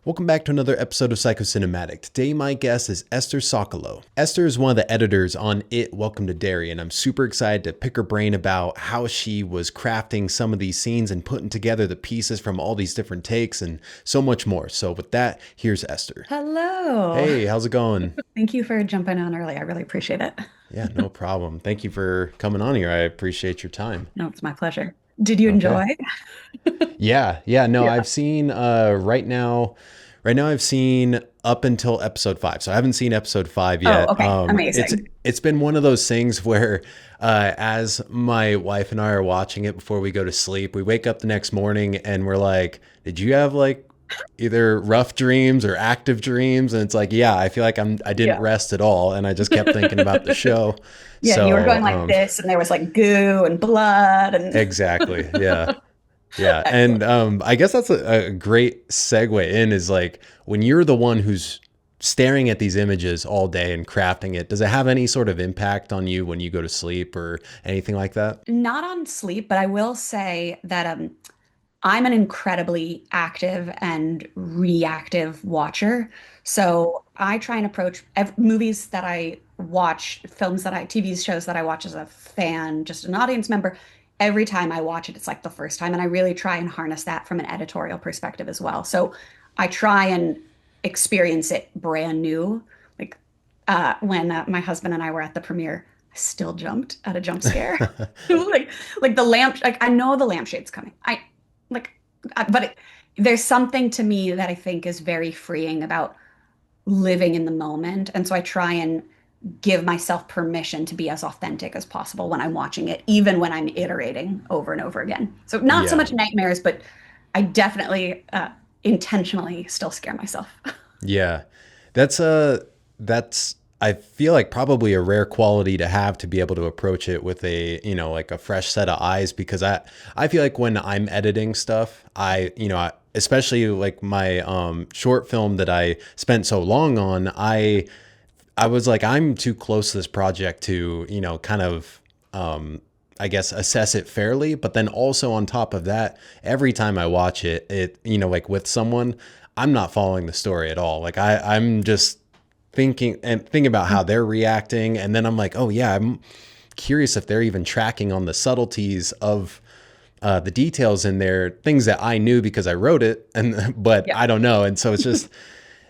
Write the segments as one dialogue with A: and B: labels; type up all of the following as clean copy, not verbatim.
A: Welcome back to another episode of Psychocinematic. Today, my guest is Esther Sokolow. Esther is one of the editors on Welcome to Derry, and I'm super excited to pick her brain about how she was crafting some of these scenes and putting together the pieces from all these different takes and so much more. So with that, here's Esther.
B: Hello.
A: Hey, how's it going?
B: Thank you for jumping on early. I really appreciate it.
A: Yeah, no problem. Thank you for coming on here. I appreciate your time.
B: No, it's my pleasure. Did you
A: Okay.
B: enjoy?
A: Yeah, no,
B: Yeah.
A: I've seen right now I've seen up until episode 5. So I haven't seen episode 5
B: Oh,
A: yet.
B: okay.
A: It's
B: Amazing.
A: it's been one of those things where as my wife and I are watching it before we go to sleep, we wake up the next morning and we're like, "Did you have like either rough dreams or active dreams?" And it's like, "Yeah, I feel like I didn't
B: Yeah.
A: rest at all and I just kept thinking about the show."
B: Yeah, you were
A: So,
B: going like this, and there was like goo and blood and
A: exactly. Yeah. Yeah, and
B: excellent.
A: I guess that's a great segue in is like when you're the one who's staring at these images all day and crafting it, does it have any sort of impact on you when you go to sleep or anything like that?
B: Not on sleep, but I will say that I'm an incredibly active and reactive watcher. So I try and approach movies that I watch, films that TV shows that I watch as a fan, just an audience member. Every time I watch it, it's like the first time. And I really try and harness that from an editorial perspective as well. So I try and experience it brand new. Like when my husband and I were at the premiere, I still jumped at a jump scare. like like the lamp, like I know the lampshade's coming. Like, but there's something to me that I think is very freeing about living in the moment. And so I try and give myself permission to be as authentic as possible when I'm watching it, even when I'm iterating over and over again. So not so
A: Yeah.
B: much nightmares, but I definitely intentionally still scare myself.
A: Yeah. That's I feel like probably a rare quality to have to be able to approach it with like a fresh set of eyes because I feel like when I'm editing stuff, especially like my short film that I spent so long on, I was like I'm too close to this project to, kind of I guess assess it fairly, but then also on top of that, every time I watch it, like with someone, I'm not following the story at all. Like I'm just thinking about how they're reacting, and then I'm like, oh yeah, I'm curious if they're even tracking on the subtleties of the details in there, things that I knew because I wrote it, and but
B: Yeah.
A: I don't know, and so it's just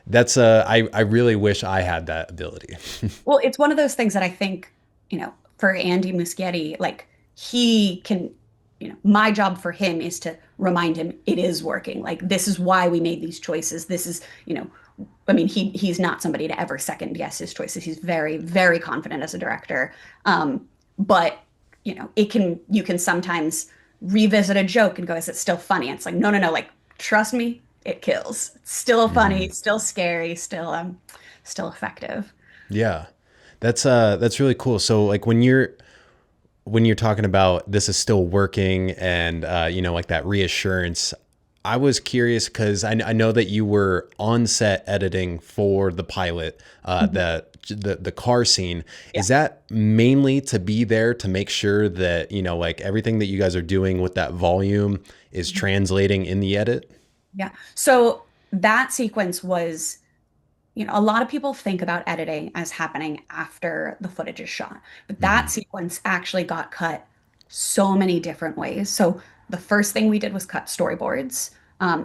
A: that's I really wish I had that ability.
B: Well, it's one of those things that I think, for Andy Muschietti, like he can, my job for him is to remind him it is working. Like this is why we made these choices. This is, I mean, he's not somebody to ever second guess his choices. He's very, very confident as a director. But you can sometimes revisit a joke and go, is it still funny? It's like, no, no, no, like trust me, it kills. It's still funny,
A: Mhm.
B: still scary, still effective.
A: Yeah, that's really cool. So like when you're talking about this is still working and like that reassurance, I was curious because I know that you were on set editing for the pilot,
B: Mhm.
A: the car scene.
B: Yeah.
A: Is that mainly to be there to make sure that like everything that you guys are doing with that volume is
B: Mhm.
A: translating in the edit?
B: Yeah. So that sequence was, a lot of people think about editing as happening after the footage is shot, but
A: Hmm.
B: that sequence actually got cut so many different ways. So the first thing we did was cut storyboards.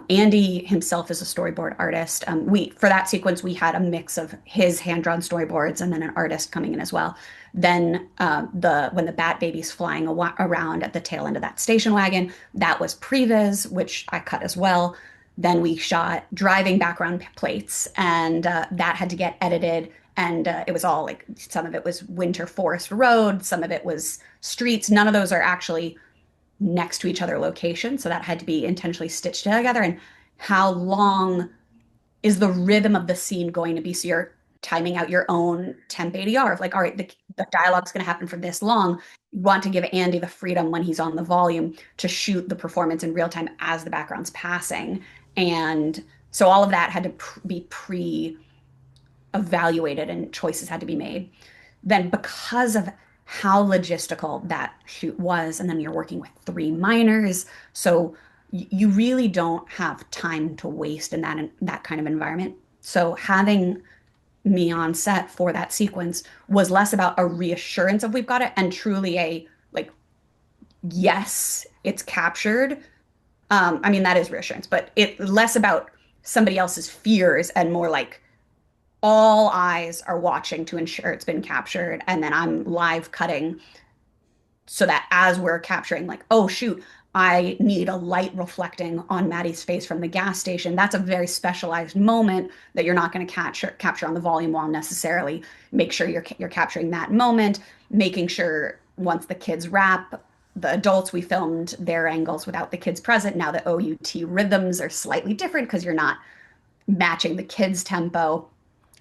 B: Andy himself is a storyboard artist. For that sequence we had a mix of his hand-drawn storyboards and then an artist coming in as well. Then the when the Bat Baby's flying around at the tail end of that station wagon, that was previs, which I cut as well. Then we shot driving background plates, and that had to get edited. And it was all like some of it was winter forest road, some of it was streets. None of those are actually next to each other locations. So that had to be intentionally stitched together. And how long is the rhythm of the scene going to be? So you're timing out your own temp ADR of like, all right, the dialogue's going to happen for this long. You want to give Andy the freedom when he's on the volume to shoot the performance in real time as the background's passing. And so all of that had to be pre evaluated and choices had to be made. Then, because of how logistical that shoot was, and then you're working with three minors. So you really don't have time to waste in that kind of environment. So having me on set for that sequence was less about a reassurance of we've got it and truly a like, yes, it's captured. I mean, that is reassurance, but it less about somebody else's fears and more like all eyes are watching to ensure it's been captured. And then I'm live cutting so that as we're capturing, like, oh shoot, I need a light reflecting on Maddie's face from the gas station. That's a very specialized moment that you're not going to capture on the volume wall necessarily. Make sure you're capturing that moment, making sure once the kids wrap, the adults, we filmed their angles without the kids present. Now the OUT rhythms are slightly different because you're not matching the kids' tempo.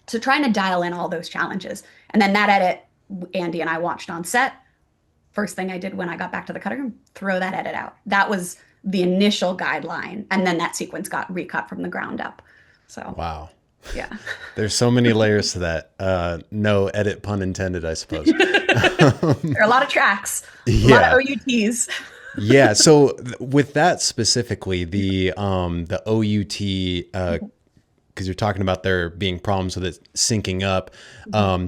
B: So trying to dial in all those challenges. And then that edit, Andy and I watched on set. First thing I did when I got back to the cutting room, throw that edit out. That was the initial guideline. And then that sequence got recut from the ground up. So,
A: Wow.
B: yeah.
A: There's so many layers to that. No edit pun intended, I suppose.
B: There are a lot of tracks, a lot of
A: Yeah.
B: OUTs.
A: Yeah. So with that specifically, the OUT, because you're talking about there being problems with it syncing up.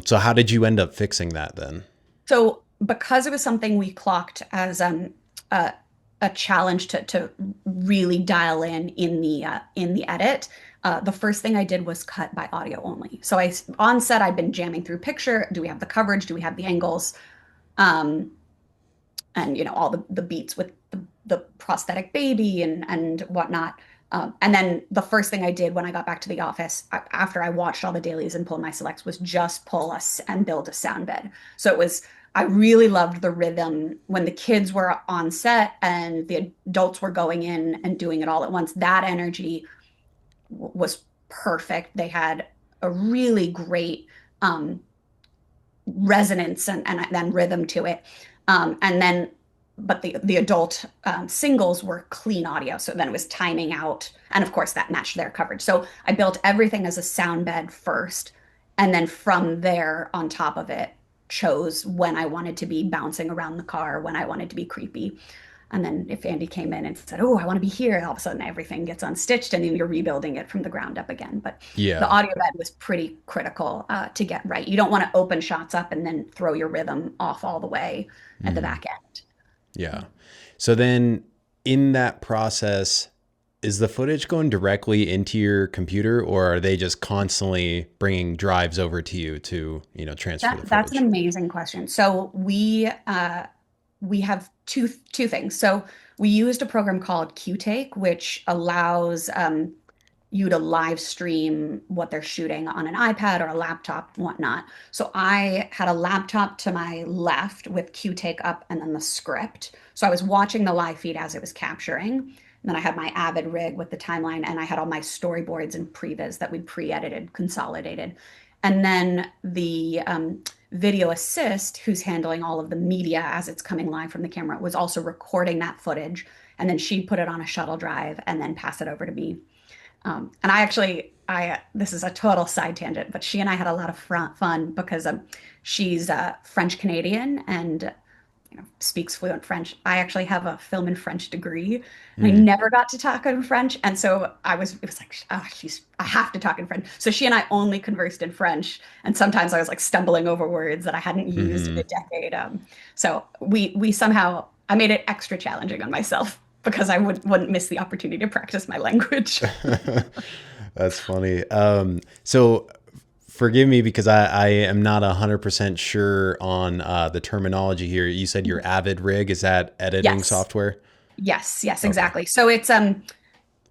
A: So how did you end up fixing that then?
B: So because it was something we clocked as a, a challenge to really dial in the edit, the first thing I did was cut by audio only. So I on set I'd been jamming through picture. Do we have the coverage? Do we have the angles? Um, and all the beats with the prosthetic baby and whatnot. And then the first thing I did when I got back to the office after I watched all the dailies and pulled my selects was just pull us and build a sound bed. So it was I really loved the rhythm when the kids were on set and the adults were going in and doing it all at once. That energy was perfect. They had a really great resonance and then rhythm to it. And then, but the adult singles were clean audio. So then it was timing out. And of course, that matched their coverage. So I built everything as a sound bed first. And then from there, on top of it, chose when I wanted to be bouncing around the car, when I wanted to be creepy. And then if Andy came in and said, "Oh, I want to be here," all of a sudden everything gets unstitched and then you're rebuilding it from the ground up again. But the
A: Yeah.
B: audio bed was pretty critical to get right. You don't want to open shots up and then throw your rhythm off all the way at the back end.
A: Yeah. So then in that process, is the footage going directly into your computer or are they just constantly bringing drives over to you to, transfer the
B: That's an
A: footage?
B: amazing question. So we have two things. So we used a program called QTake, which allows you to live stream what they're shooting on an iPad or a laptop, and whatnot. So I had a laptop to my left with QTake up and then the script. So I was watching the live feed as it was capturing. And then I had my Avid rig with the timeline, and I had all my storyboards and previs that we pre-edited, consolidated. And then the video assist, who's handling all of the media as it's coming live from the camera, was also recording that footage. And then she'd put it on a shuttle drive and then pass it over to me. And I this is a total side tangent, but she and I had a lot of fun because she's French Canadian and speaks fluent French. I actually have a film in French degree, and I
A: Mm,
B: never got to talk in French. And so it was like, oh, I have to talk in French. So she and I only conversed in French, and sometimes I was like stumbling over words that I hadn't used in a
A: hmm.
B: decade. So we somehow I made it extra challenging on myself because I wouldn't miss the opportunity to practice my language.
A: That's funny. So forgive me because I am not 100% sure on the terminology here. You said your Avid rig, is that editing
B: Yes.
A: software?
B: Yes,
A: Okay.
B: exactly. So it's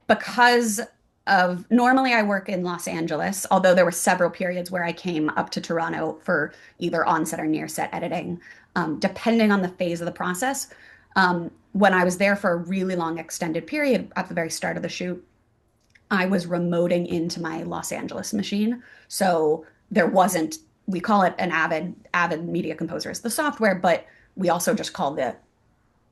B: because of normally I work in Los Angeles, although there were several periods where I came up to Toronto for either on-set or near-set editing, depending on the phase of the process. When I was there for a really long extended period at the very start of the shoot, I was remoting into my Los Angeles machine. So there wasn't, we call it an Avid Media Composer as the software, but we also just call the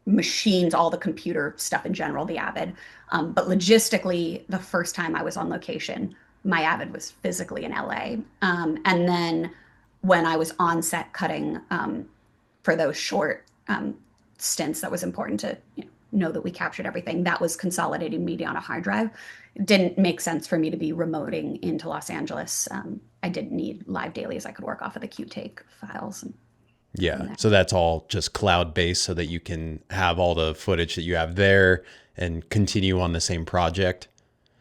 B: machines, all the computer stuff in general, the Avid. But logistically, the first time I was on location, my Avid was physically in LA. And then when I was on set cutting for those short stints, that was important to know that we captured everything. That was consolidating media on a hard drive. It didn't make sense for me to be remoting into Los Angeles. I didn't need live dailies. I could work off of the Qtake files from
A: Yeah.
B: there.
A: So that's all just cloud based so that you can have all the footage that you have there and continue on the same project.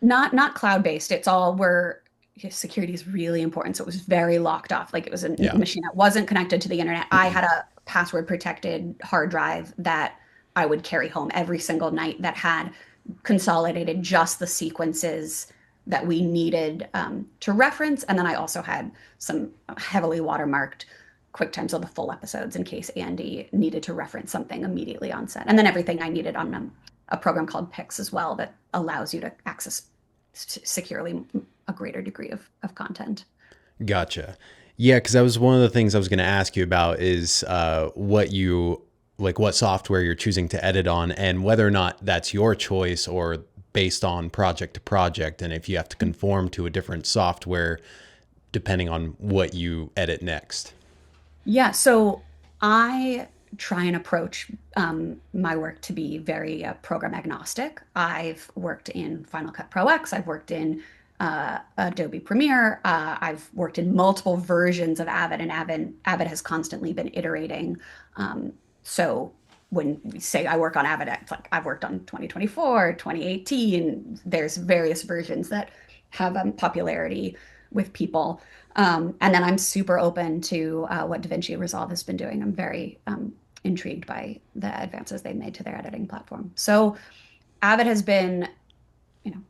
B: Not cloud-based. It's all where security is really important. So it was very locked off. Like it was a
A: Yeah.
B: machine that wasn't connected to the internet. I had a password protected hard drive that I would carry home every single night that had consolidated just the sequences that we needed to reference. And then I also had some heavily watermarked quick times of the full episodes in case Andy needed to reference something immediately on set. And then everything I needed on a program called Pix as well that allows you to access securely a greater degree of content.
A: Gotcha. Yeah, because that was one of the things I was going to ask you about is what you like, what software you're choosing to edit on, and whether or not that's your choice or based on project to project, and if you have to conform to a different software depending on what you edit next.
B: Yeah, so I try and approach my work to be very program agnostic. I've worked in Final Cut Pro X, I've worked in Adobe Premiere, I've worked in multiple versions of Avid, and Avid has constantly been iterating. So when we say I work on Avid, it's like I've worked on 2024, 2018. There's various versions that have popularity with people. And then I'm super open to what DaVinci Resolve has been doing. I'm very intrigued by the advances they've made to their editing platform. So Avid has been, you know,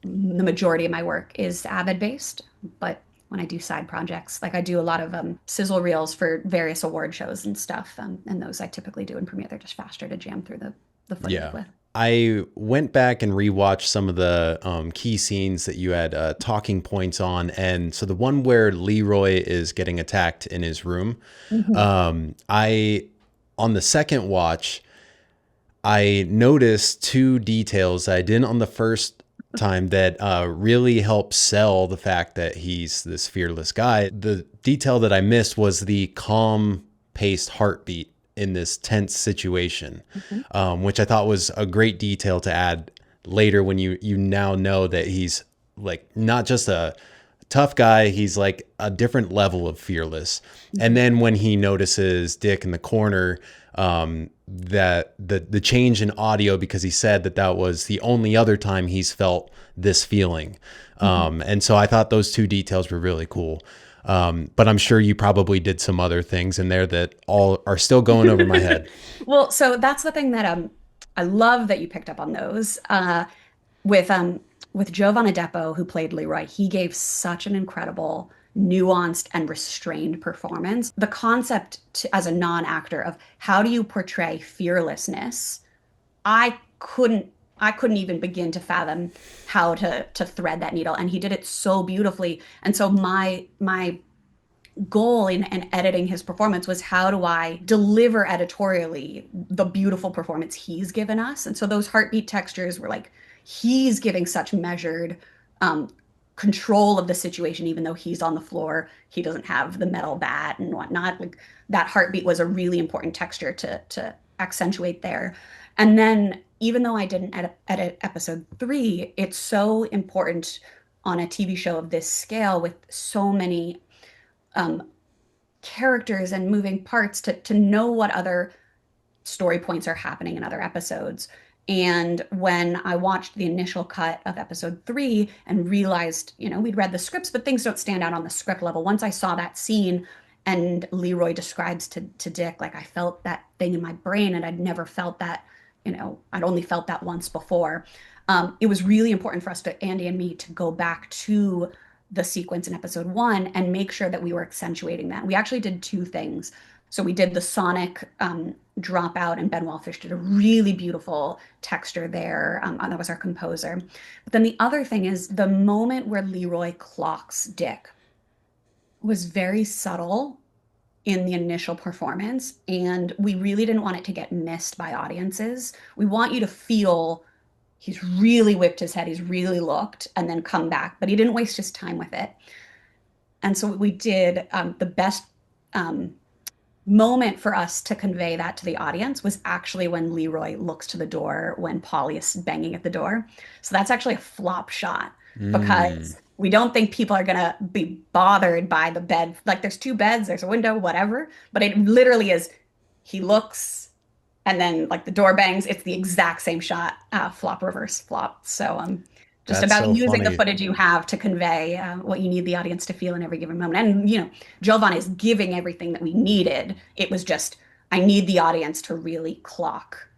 B: the majority of my work is Avid based, but when I do side projects, like I do a lot of sizzle reels for various award shows and stuff, and those I typically do in Premiere. They're just faster to jam through the footage
A: Yeah.
B: with.
A: I went back and rewatched some of the key scenes that you had talking points on. And so the one where Leroy is getting attacked in his room,
B: Mhm.
A: I, on the second watch, I noticed two details that I didn't on the first time that really help sell the fact that he's this fearless guy. The detail that I missed was the calm paced heartbeat in this tense situation,
B: Mhm.
A: which I thought was a great detail to add later when you now know that he's like not just a tough guy, he's like a different level of fearless. And
B: Mhm.
A: then when he notices Dick in the corner, that the change in audio, because he said that that was the only other time he's felt this feeling.
B: Mhm.
A: And so I thought those two details were really cool. But I'm sure you probably did some other things in there that all are still going over my head.
B: Well, so that's the thing that I love that you picked up on those. With with Joe Bonadepo, who played Leroy, he gave such an incredible, nuanced and restrained performance. The concept as a non-actor of how do you portray fearlessness, I couldn't even begin to fathom how to thread that needle, and he did it so beautifully. And so my goal in editing his performance was how do I deliver editorially the beautiful performance he's given us? And so those heartbeat textures were like he's giving such measured um, control of the situation, even though he's on the floor, he doesn't have the metal bat and whatnot. Like that heartbeat was a really important texture to accentuate there. And then even though I didn't edit episode 3, it's so important on a TV show of this scale with so many um, characters and moving parts to know what other story points are happening in other episodes. And when I watched the initial cut of episode 3 and realized, we'd read the scripts, but things don't stand out on the script level. Once I saw that scene and Leroy describes to Dick, like I felt that thing in my brain and I'd never felt that, I'd only felt that once before. It was really important for us to, Andy and me, to go back to the sequence in episode 1 and make sure that we were accentuating that. We actually did two things. So we did the sonic dropout, and Ben Wallfish did a really beautiful texture there. That was our composer. But then the other thing is the moment where Leroy clocks Dick was very subtle in the initial performance, and we really didn't want it to get missed by audiences. We want you to feel he's really whipped his head, he's really looked, and then come back, but he didn't waste his time with it. And so we did the best moment for us to convey that to the audience was actually when Leroy looks to the door when Polly is banging at the door. So that's actually a flop shot
A: Mm,
B: because we don't think people are gonna be bothered by the bed. Like there's two beds, there's a window, whatever. But it literally is he looks and then like the door bangs. It's the exact same shot, flop, reverse flop. So just
A: that's
B: about
A: so
B: using the
A: funny.
B: footage you have to convey what you need the audience to feel in every given moment. And Jovan is giving everything that we needed. It was just I need the audience to really clock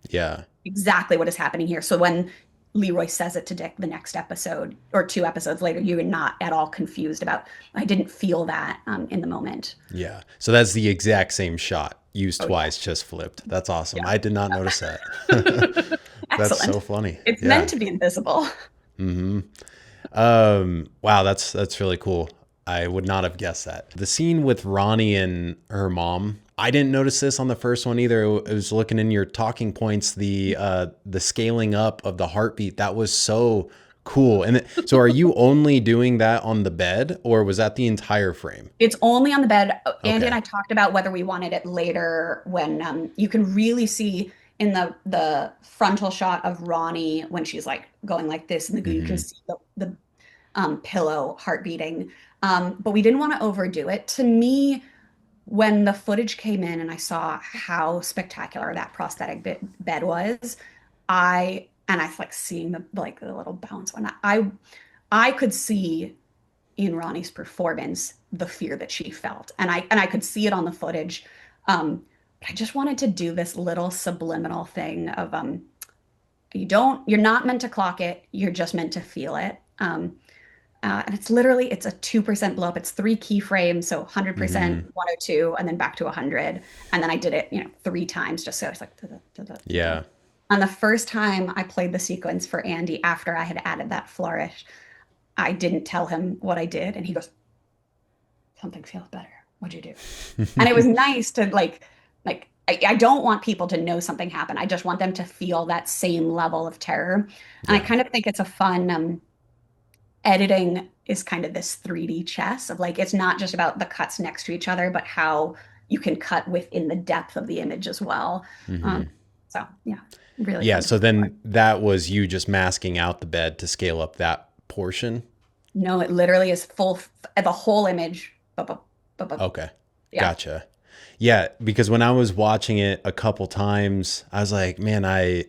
A: Yeah.
B: exactly what is happening here. So when Leroy says it to Dick the next episode or two episodes later, you're not at all confused about, I didn't feel that in the moment.
A: Yeah. So that's the exact same shot used
B: Oh, yeah.
A: twice, just flipped. That's awesome.
B: Yeah.
A: I did not notice that. That's so
B: Excellent.
A: funny.
B: It's meant
A: Yeah.
B: to be invisible.
A: Wow, that's really cool. I would not have guessed that. The scene with Ronnie and her mom, I didn't notice this on the first one either. I was looking in your talking points, the scaling up of the heartbeat. That was so cool. And so are you only doing that on the bed or was that the entire frame?
B: It's only on the bed. Andy and
A: Okay.
B: I talked about whether we wanted it later when you can really see in the frontal shot of Ronnie when she's like going like this and you can
A: Hmm.
B: see the pillow heart beating. But we didn't want to overdo it. To me, when the footage came in and I saw how spectacular that prosthetic bed was, I like seeing the little bounce one. I could see in Ronnie's performance the fear that she felt, and I could see it on the footage. But I just wanted to do this little subliminal thing of you're not meant to clock it, you're just meant to feel it. And it's a 2% blow up. It's three keyframes, so 100%,
A: Hmm.
B: 102, and then back to 100. And then I did it, three times just so it's like, da, da, da, da, da.
A: Yeah.
B: And the first time I played the sequence for Andy after I had added that flourish, I didn't tell him what I did. And he goes, something feels better. What'd you do? And it was nice to I don't want people to know something happened. I just want them to feel that same level of terror. And I
A: Yeah.
B: kind of think it's a fun editing is kind of this 3D chess of like it's not just about the cuts next to each other, but how you can cut within the depth of the image as well. Um,
A: Hmm.
B: so yeah, really
A: Yeah.
B: fun to
A: So
B: explore.
A: then that was you just masking out the bed to scale up that portion.
B: No, it literally is the whole image.
A: Okay.
B: Yeah.
A: Gotcha. Yeah, because when I was watching it a couple times, I was like, man, I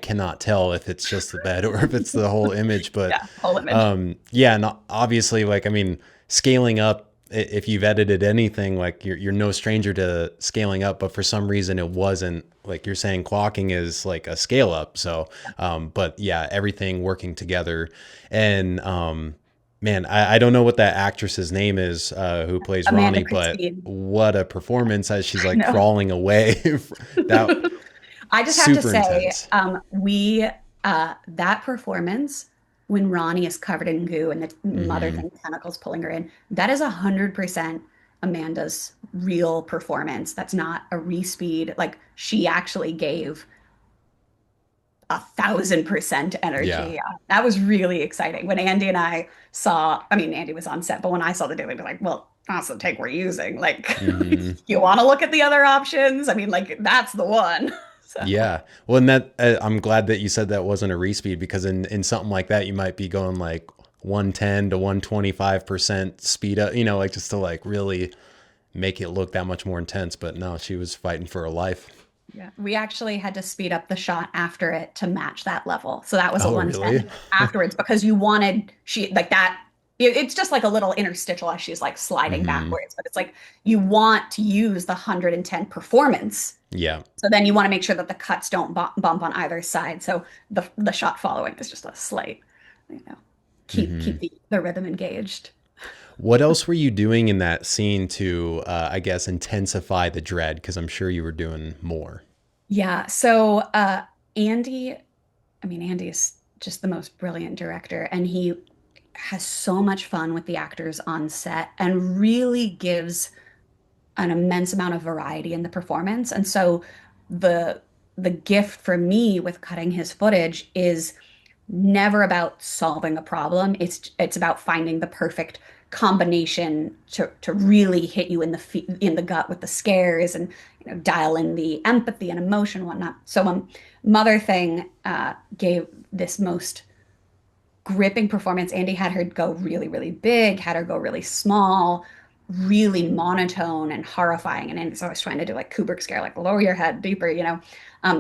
A: cannot tell if it's just the bed or if it's the whole image. But
B: Yeah, whole image.
A: yeah, and obviously, like, I mean, scaling up, if you've edited anything, like you're no stranger to scaling up, but for some reason it wasn't like you're saying clocking is like a scale up. So, but yeah, everything working together. And man, I don't know what that actress's name is who plays
B: Amanda
A: Ronnie, but
B: Christine.
A: what a performance as she's
B: I
A: like
B: know.
A: crawling away. That
B: I just have to
A: super
B: say,
A: intense.
B: we that performance when Ronnie is covered in goo and the mother
A: Hmm.
B: thing tentacles pulling her in, that is 100% Amanda's real performance. That's not a respeed. Like she actually gave 1,000%
A: Yeah.
B: energy. That was really exciting. When Andy and I saw, I mean, Andy was on set, but when I saw the daily, I was like, well, that's the take we're using. Like,
A: Hmm.
B: you want to look at the other options? I mean, like, that's the one. So,
A: Yeah. Well, and that I'm glad that you said that wasn't a respeed because in something like that you might be going like 110 to 125% speed up, like just to like really make it look that much more intense. But no, she was fighting for her life.
B: yeah, we actually had to speed up the shot after it to match that level. So that was a
A: Oh, really?
B: 110 afterwards because you wanted she like that. It's just like a little interstitial as she's like sliding
A: Hmm.
B: backwards, but it's like you want to use the 110 performance.
A: Yeah.
B: So then you want to make sure that the cuts don't bump on either side. So the shot following is just a slight, you know, keep
A: Hmm.
B: the rhythm engaged.
A: What else were you doing in that scene to, I guess, intensify the dread? Because I'm sure you were doing more.
B: Yeah. So Andy, I mean, Andy is just the most brilliant director, and he has so much fun with the actors on set and really gives an immense amount of variety in the performance. And so the the gift for me with cutting his footage is never about solving a problem. It's about finding the perfect combination to really hit you in in the gut with the scares, and dial in the empathy and emotion and whatnot. So Mother Thing gave this most gripping performance. Andy had her go really, really big, had her go really small, really monotone and horrifying. And Andy's always trying to do like Kubrick scare, like lower your head deeper.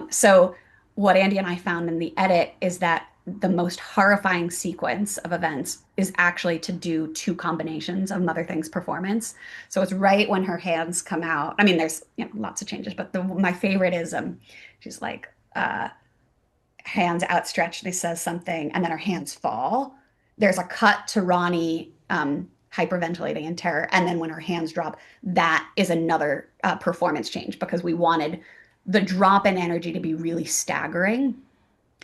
B: So what Andy and I found in the edit is that the most horrifying sequence of events is actually to do two combinations of Mother Thing's performance. So it's right when her hands come out. I mean, there's lots of changes, but my favorite is she's like hands outstretched and he says something and then her hands fall. There's a cut to Ronnie hyperventilating in terror, and then when her hands drop, that is another performance change because we wanted the drop in energy to be really staggering,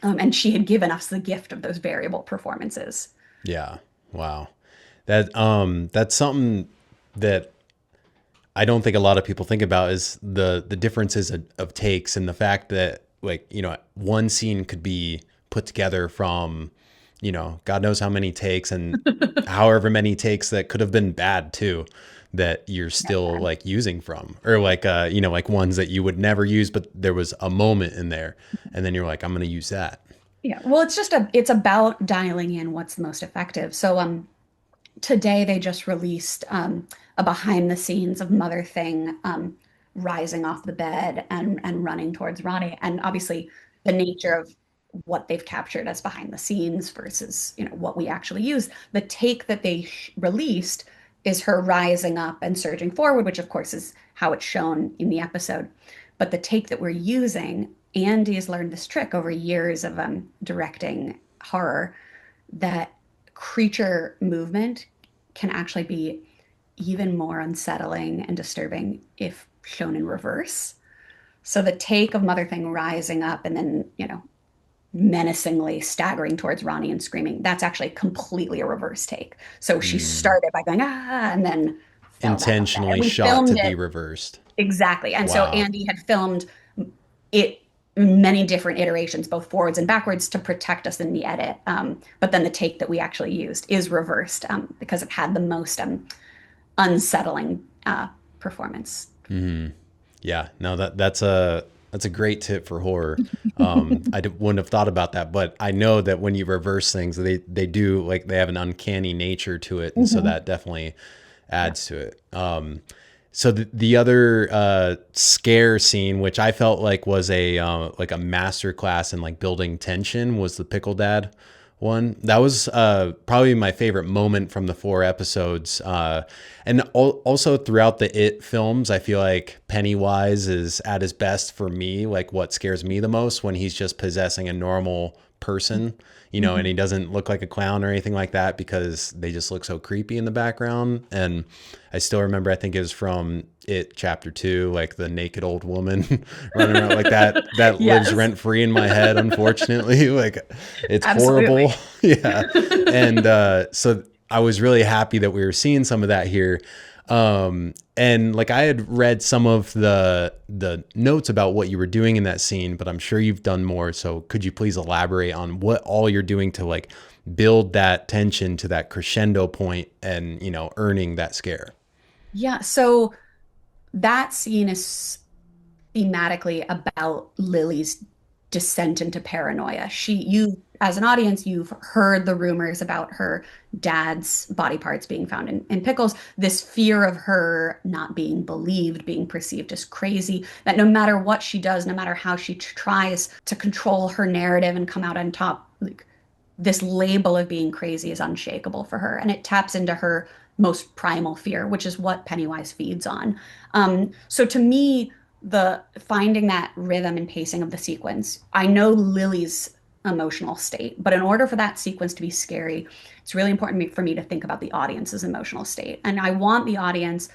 B: and she had given us the gift of those variable performances.
A: Yeah. Wow. That's something that I don't think a lot of people think about is the differences of takes, and the fact that, like, one scene could be put together from, God knows how many takes, and however many takes that could have been bad too, that you're still like using from, or like, like ones that you would never use, but there was a moment in there and then you're like, I'm going to use that.
B: Yeah, well, it's about dialing in what's the most effective. So today they just released a behind the scenes of Mother Thing rising off the bed and running towards Ronnie. And obviously, the nature of what they've captured as behind the scenes versus what we actually use. The take that they released is her rising up and surging forward, which of course is how it's shown in the episode. But the take that we're using, Andy has learned this trick over years of directing horror, that creature movement can actually be even more unsettling and disturbing if shown in reverse. So the take of Mother Thing rising up and then, menacingly staggering towards Ronnie and screaming, that's actually completely a reverse take. So she
A: Mm.
B: started by going, ah, and then fell back on that. And
A: Intentionally
B: we
A: shot to
B: filmed
A: be
B: it
A: reversed.
B: exactly. And so
A: Wow.
B: Andy had filmed it many different iterations, both forwards and backwards, to protect us in the edit. But then the take that we actually used is reversed because it had the most unsettling performance.
A: Yeah, no, that's a great tip for horror. Wouldn't have thought about that, but I know that when you reverse things, they do, like, they have an uncanny nature to it, and so
B: Mhm.
A: that definitely
B: Yeah.
A: adds to it. So the other scare scene, which I felt like was a like a master class in like building tension, was the pickle dad one. That was probably my favorite moment from the four episodes. And also throughout the It films, I feel like Pennywise is at his best for me. Like, what scares me the most when he's just possessing a normal person, and he
B: Mhm.
A: doesn't look like a clown or anything like that, because they just look so creepy in the background. And I still remember, I think it was from It Chapter 2, like the naked old woman running around like that. That lives
B: Yes,
A: rent free in my head, unfortunately. Like, it's
B: absolutely.
A: horrible. Yeah. And so I was really happy that we were seeing some of that here. And like, I had read some of the notes about what you were doing in that scene, but I'm sure you've done more. So could you please elaborate on what all you're doing to like build that tension to that crescendo point and, earning that scare?
B: Yeah, so that scene is thematically about Lily's descent into paranoia. You, as an audience, you've heard the rumors about her dad's body parts being found in pickles, this fear of her not being believed, being perceived as crazy, that no matter what she does, no matter how she tries to control her narrative and come out on top, like, this label of being crazy is unshakable for her. And it taps into her most primal fear, which is what Pennywise feeds on. So to me, the finding that rhythm and pacing of the sequence, I know Lily's emotional state, but in order for that sequence to be scary, it's really important for me to think about the audience's emotional state. And I want the audience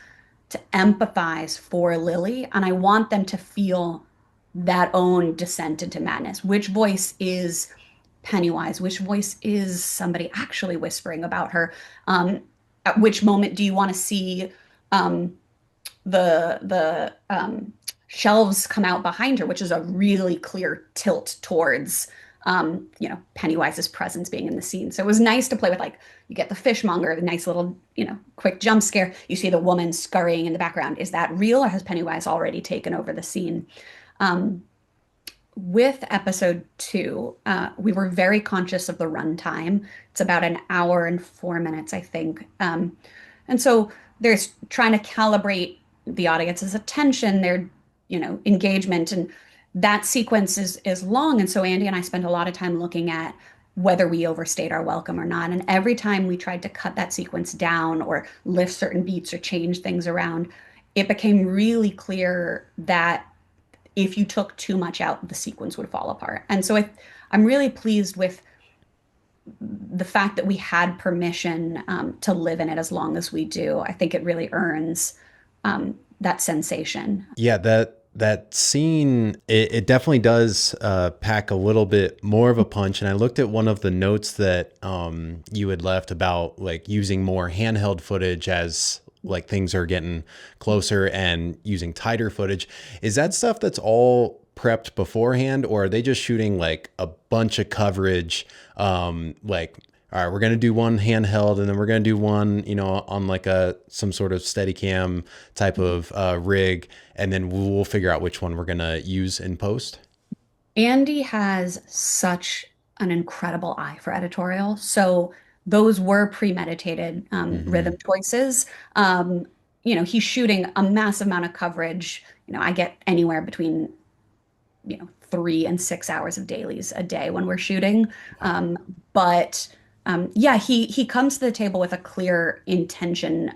B: to empathize for Lily, and I want them to feel that own descent into madness. Which voice is Pennywise? Which voice is somebody actually whispering about her? At which moment do you want to see um, the shelves come out behind her, which is a really clear tilt towards Pennywise's presence being in the scene. So it was nice to play with, like, you get the fishmonger, the nice little, quick jump scare. You see the woman scurrying in the background. Is that real, or has Pennywise already taken over the scene? Um, with episode two, we were very conscious of the runtime. It's about an hour and 4 minutes, I think. And so there's trying to calibrate the audience's attention, their, engagement, and that sequence is long. And so Andy and I spent a lot of time looking at whether we overstayed our welcome or not. And every time we tried to cut that sequence down or lift certain beats or change things around, it became really clear that if you took too much out, the sequence would fall apart. And so I'm really pleased with the fact that we had permission to live in it as long as we do. I think it really earns that sensation.
A: Yeah, that scene, it definitely does pack a little bit more of a punch. And I looked at one of the notes that you had left about like using more handheld footage as like things are getting closer and using tighter footage. Is that stuff that's all prepped beforehand, or are they just shooting like a bunch of coverage? Like, all right, we're gonna do one handheld, and then we're gonna do one, on like some sort of Steadicam type of rig, and then we'll figure out which one we're gonna use in post.
B: Andy has such an incredible eye for editorial. So those were premeditated
A: Mm-hmm.
B: rhythm choices. He's shooting a massive amount of coverage. I get anywhere between 3 and 6 hours of dailies a day when we're shooting.
A: Wow.
B: But yeah, he comes to the table with a clear intention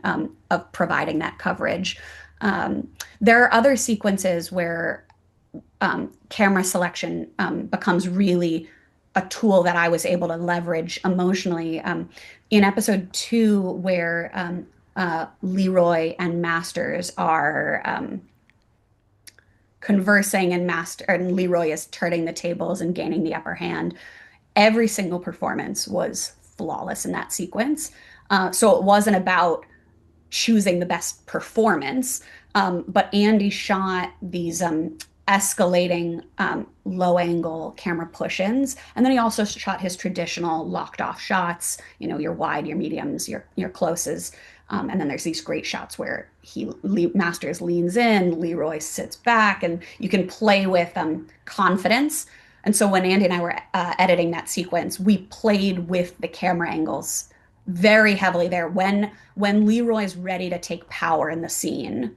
B: of providing that coverage. Um, there are other sequences where camera selection becomes really a tool that I was able to leverage emotionally. In episode two, where Leroy and Masters are conversing, and Leroy is turning the tables and gaining the upper hand. Every single performance was flawless in that sequence. So it wasn't about choosing the best performance, but Andy shot these escalating low angle camera push-ins, and then he also shot his traditional locked off shots. Your wide, your mediums, your closes. And then there's these great shots where Masters leans in, Leroy sits back, and you can play with confidence. And so when Andy and I were editing that sequence, we played with the camera angles very heavily there. When Leroy's ready to take power in the scene,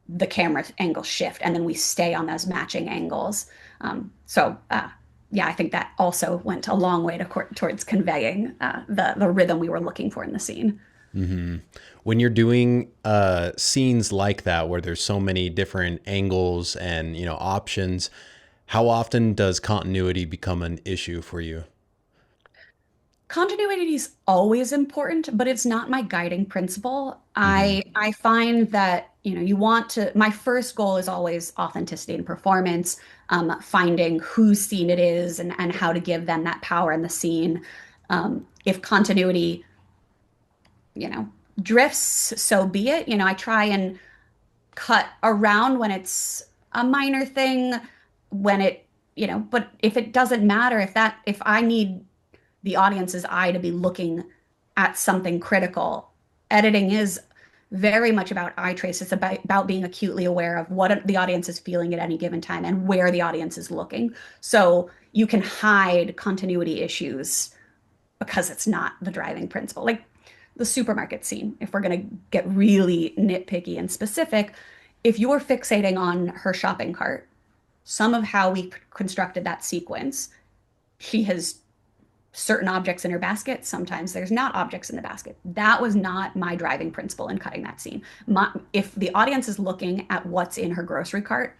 B: the camera angles shift, and then we stay on those matching angles. Yeah, I think that also went a long way towards conveying the rhythm we were looking for in the scene.
A: Mm-hmm. When you're doing scenes like that where there's so many different angles and options, how often does continuity become an issue for you?
B: Continuity is always important, but it's not my guiding principle.
A: Mm-hmm.
B: I find that, you want to, my first goal is always authenticity and performance, finding whose scene it is, and how to give them that power in the scene. If continuity, you know, drifts, so be it. I try and cut around when it's a minor thing, when but if it doesn't matter, if I need the audience's eye to be looking at something critical. Editing is very much about eye trace. It's about being acutely aware of what the audience is feeling at any given time and where the audience is looking. So you can hide continuity issues because it's not the driving principle. Like the supermarket scene, if we're going to get really nitpicky and specific, if you're fixating on her shopping cart, some of how we constructed that sequence, she has certain objects in her basket. Sometimes there's not objects in the basket. That was not my driving principle in cutting that scene. If the audience is looking at what's in her grocery cart,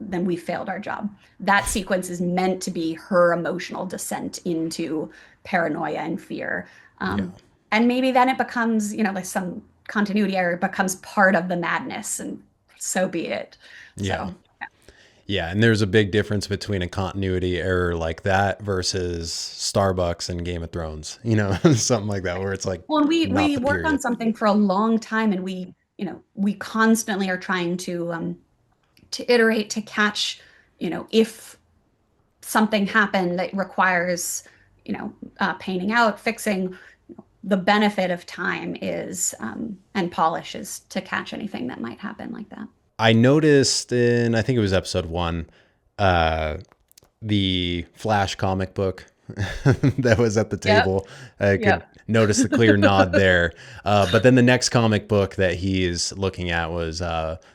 B: then we failed our job. That sequence is meant to be her emotional descent into paranoia and fear.
A: Yeah.
B: And maybe then it becomes, like some continuity error becomes part of the madness, and so be it.
A: Yeah.
B: So,
A: Yeah, and there's a big difference between a continuity error like that versus Starbucks and Game of Thrones, something like that, where it's like
B: well, and we
A: not
B: we
A: the
B: work on
A: period.
B: something for a long time, and we constantly are trying to iterate, to catch, if something happened that requires, painting out, fixing, the benefit of time is and polish is to catch anything that might happen like that.
A: I noticed in, I think it was episode one, uh, the Flash comic book that was at the
B: Yep.
A: table. I could
B: Yep.
A: notice the clear nod there. But then the next comic book that he's looking at was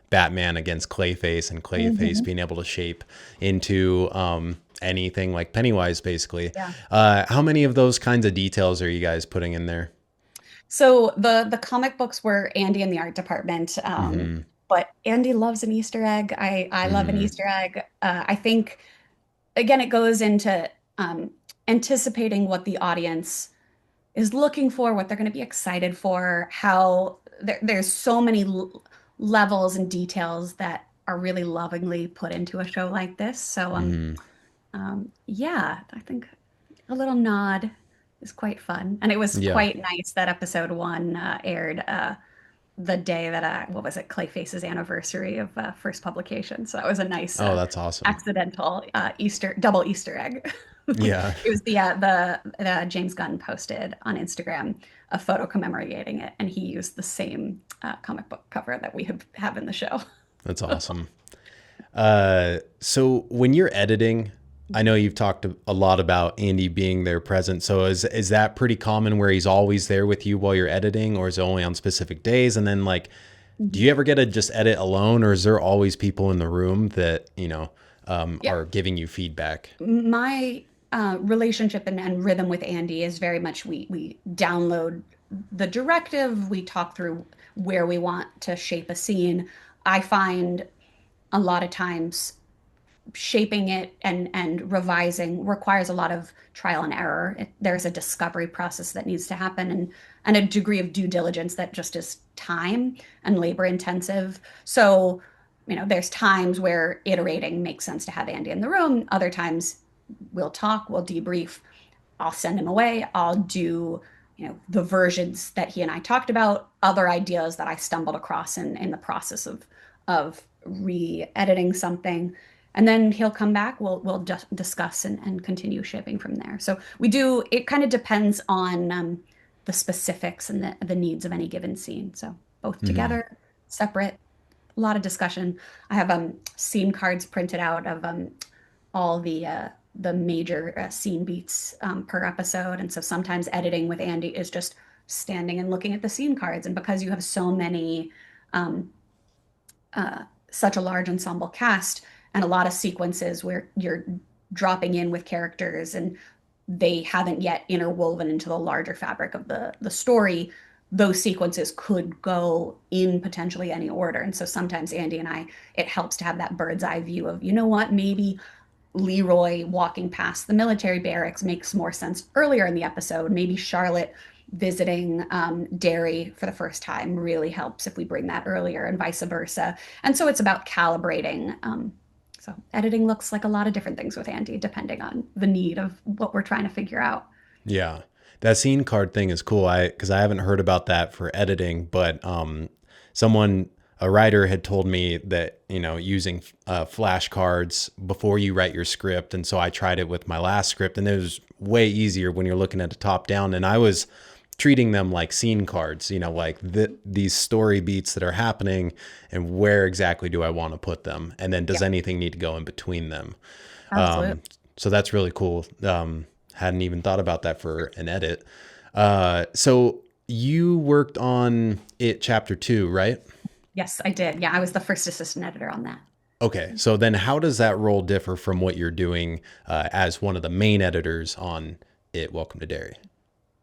A: Batman against Clayface, and Clayface
B: Hmm.
A: being able to shape into anything like Pennywise, basically.
B: Yeah.
A: How many of those kinds of details are you guys putting in there?
B: So the comic books were Andy in the art department,
A: Mm-hmm.
B: but Andy loves an Easter egg. I love an
A: Mm-hmm.
B: Easter egg. I think again it goes into anticipating what the audience is looking for, what they're going to be excited for, how there's so many levels and details that are really lovingly put into a show like this. So
A: Mm-hmm.
B: yeah, I think a little nod is quite fun. And it was
A: Yeah.
B: quite nice that episode one aired the day that, what was it, Clayface's anniversary of first publication. So that was a nice
A: Oh, that's awesome.
B: accidental double Easter egg.
A: Yeah.
B: It was the James Gunn posted on Instagram a photo commemorating it, and he used the same comic book cover that we have in the show.
A: That's awesome. So when you're editing, I know you've talked a lot about Andy being there present. So is that pretty common where he's always there with you while you're editing, or is it only on specific days? And then like, do you ever get to just edit alone, or is there always people in the room that
B: Yeah,
A: are giving you feedback?
B: my relationship and rhythm with Andy is very much we download the directive, we talk through where we want to shape a scene. I find a lot of times shaping it and revising requires a lot of trial and error. There's a discovery process that needs to happen and a degree of due diligence that just is time and labor intensive. So, there's times where iterating makes sense to have Andy in the room. Other times we'll talk, we'll debrief. I'll send him away. I'll do, the versions that he and I talked about, other ideas that I stumbled across in the process of re-editing something. And then he'll come back. We'll just discuss and continue shipping from there. So we do. It kind of depends on the specifics and the needs of any given scene. So both
A: Hmm.
B: together, separate, a lot of discussion. I have scene cards printed out of all the major scene beats per episode, and so sometimes editing with Andy is just standing and looking at the scene cards. And because you have so many, um, such a large ensemble cast, and a lot of sequences where you're dropping in with characters and they haven't yet interwoven into the larger fabric of the story, those sequences could go in potentially any order. And so sometimes Andy and I, it helps to have that bird's eye view of, what, maybe Leroy walking past the military barracks makes more sense earlier in the episode. Maybe Charlotte visiting Derry for the first time really helps if we bring that earlier, and vice versa. And so it's about calibrating. So editing looks like a lot of different things with Andy, depending on the need of what we're trying to figure out.
A: Yeah. That scene card thing is cool. Because I haven't heard about that for editing, but someone, a writer had told me that, using flashcards before you write your script. And so I tried it with my last script, and it was way easier when you're looking at the top down. And I was treating them like scene cards, like these story beats that are happening, and where exactly do I want to put them? And then does
B: Yeah,
A: anything need to go in between them?
B: absolutely.
A: So that's really cool. Hadn't even thought about that for an edit. So you worked on it chapter two, right?
B: Yes, I did. Yeah, I was the first assistant editor on that.
A: Okay. So then how does that role differ from what you're doing as one of the main editors on it? Welcome to Derry.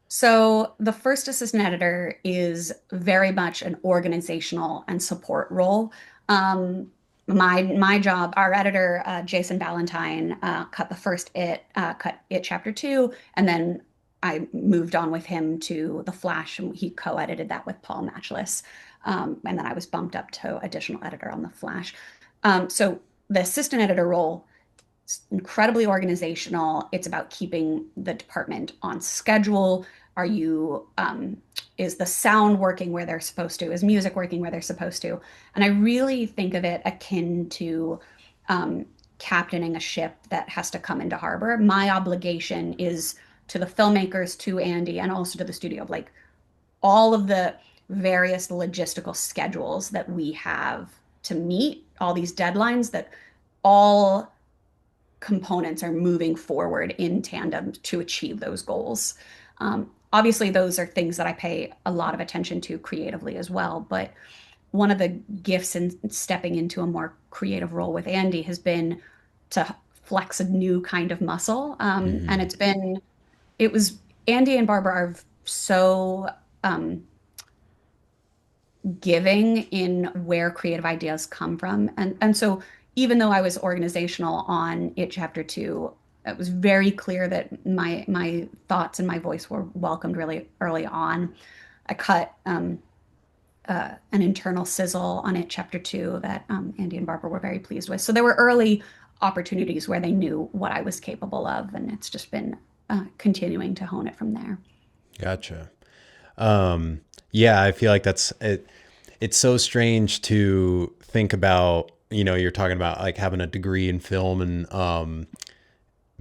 B: So the first assistant editor is very much an organizational and support role. My job, our editor Jason Ballantyne cut the first cut it chapter two, and then I moved on with him to The Flash, and he co-edited that with Paul Matchless, and then I was bumped up to additional editor on The Flash. So the assistant editor role, incredibly organizational. It's about keeping the department on schedule. Are you, is the sound working where they're supposed to? Is music working where they're supposed to? And I really think of it akin to captaining a ship that has to come into harbor. My obligation is to the filmmakers, to Andy, and also to the studio, like all of the various logistical schedules that we have to meet, all these deadlines, that all components are moving forward in tandem to achieve those goals. Obviously, those are things that I pay a lot of attention to creatively as well. But one of the gifts in stepping into a more creative role with Andy has been to flex a new kind of muscle. And
A: Hmm.
B: it was, Andy and Barbara are so um, giving in where creative ideas come from. And so even though I was organizational on it chapter two, it was very clear that my thoughts and my voice were welcomed really early on. I cut an internal sizzle on it chapter two that Andy and Barbara were very pleased with. So there were early opportunities where they knew what I was capable of, and it's just been continuing to hone it from there.
A: Gotcha. Um, yeah, I feel like that's it. It's so strange to think about, you're talking about like having a degree in film and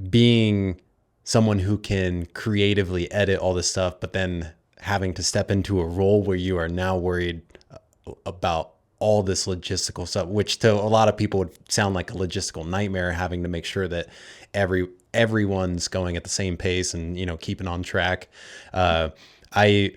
A: being someone who can creatively edit all this stuff, but then having to step into a role where you are now worried about all this logistical stuff, which to a lot of people would sound like a logistical nightmare, having to make sure that everyone's going at the same pace and keeping on track. I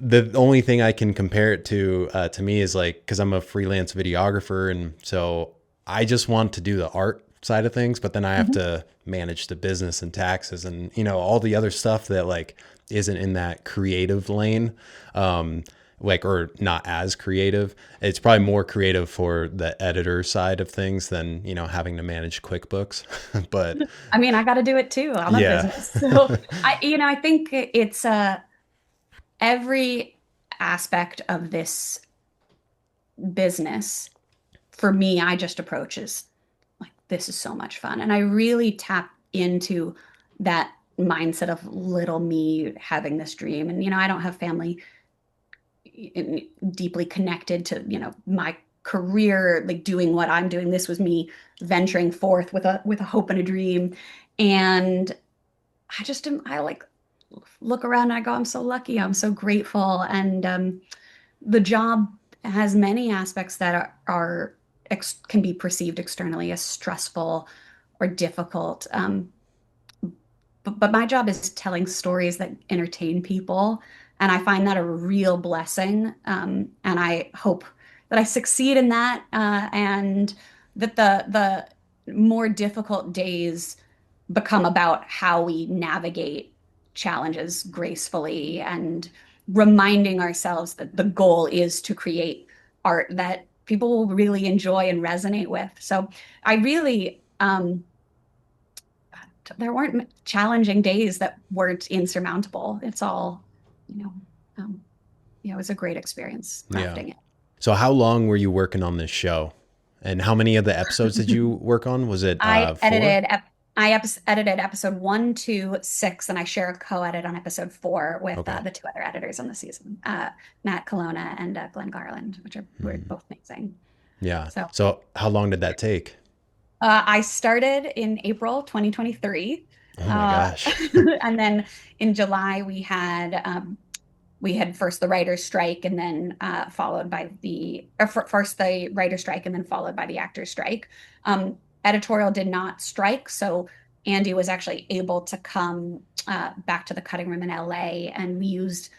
A: The only thing I can compare it to me is like, because I'm a freelance videographer, and so I just want to do the art side of things, but then I have
B: Mhm.
A: to manage the business and taxes and all the other stuff that like isn't in that creative lane. Like, or not as creative. It's probably more creative for the editor side of things than having to manage QuickBooks. But
B: I mean, I got to do it too. I'm a
A: yeah.
B: business. So I think it's every aspect of this business for me, I just approach as like, this is so much fun. And I really tap into that mindset of little me having this dream. And, I don't have family deeply connected to, my career, like doing what I'm doing. This was me venturing forth with a hope and a dream. And I just am, I like look around and I go, I'm so lucky. I'm so grateful. And the job has many aspects that can be perceived externally as stressful or difficult. But my job is telling stories that entertain people, and I find that a real blessing. And I hope that I succeed in that, and that the more difficult days become about how we navigate challenges gracefully and reminding ourselves that the goal is to create art that people will really enjoy and resonate with. So I really, there weren't challenging days that weren't insurmountable. It's all, you know, um, it was a great experience
A: Yeah.
B: crafting
A: So how long were you working on this show? And how many of the episodes did
B: it.
A: you work on? Was it
B: I
A: four?
B: edited edited episode one, two, six, and I share a co-edit on episode four with
A: Okay.
B: the two other editors on the season, Matt Colonna and Glenn Garland, which were
A: Hmm.
B: both amazing.
A: Yeah.
B: So
A: So how long did that take?
B: I started in April 2023,
A: Oh my
B: uh,
A: gosh.
B: and then in July we had first the writer's strike and then followed by first the writer's strike and then followed by the actor's strike. Editorial did not strike, so Andy was actually able to come back to the cutting room in LA, and we used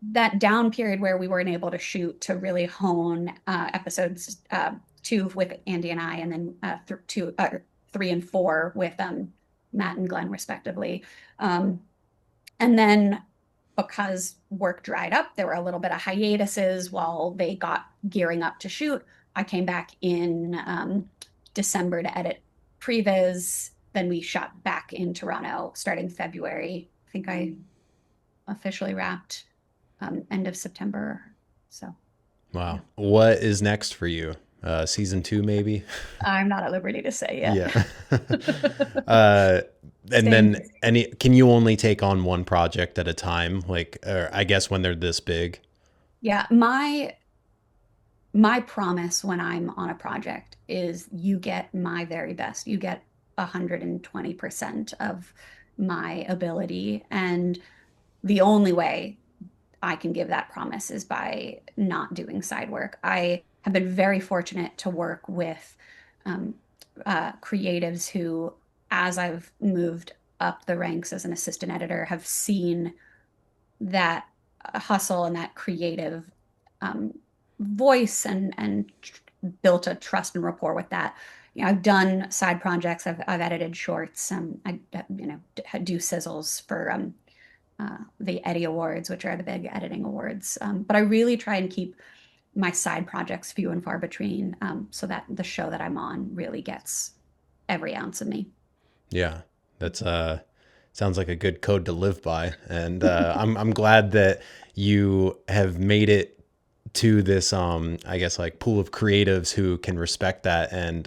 B: that down period where we weren't able to shoot to really hone episodes two with Andy and I, and then three and four with Matt and Glenn, respectively. Um, and then because work dried up, there were a little bit of hiatuses while they got gearing up to shoot. I came back in December to edit previs. Then we shot back in Toronto starting February. I think I officially wrapped end of September. So,
A: Wow.
B: yeah,
A: What is next for you? Season two, maybe?
B: I'm not at liberty to say
A: Yeah.
B: yet.
A: uh, and
B: Staying
A: then
B: busy.
A: can you only take on one project at a time? Like, or I guess when they're this big.
B: Yeah, my promise when I'm on a project is you get my very best. You get 120% of my ability. And the only way I can give that promise is by not doing side work. I have been very fortunate to work with um, creatives who, as I've moved up the ranks as an assistant editor, have seen that hustle and that creative um, voice and built a trust and rapport with that. You know, I've done side projects. I've edited shorts. I do sizzles for the Eddie Awards, which are the big editing awards. But I really try and keep my side projects few and far between, so that the show that I'm on really gets every ounce of me.
A: Yeah, that's sounds like a good code to live by, and I'm glad that you have made it to this I guess like pool of creatives who can respect that and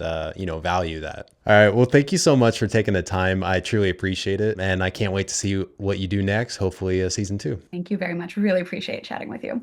A: value that. All right, well, thank you so much for taking the time. I truly appreciate it, and I can't wait to see what you do next. Hopefully, season two.
B: Thank you very much. Really appreciate chatting with you.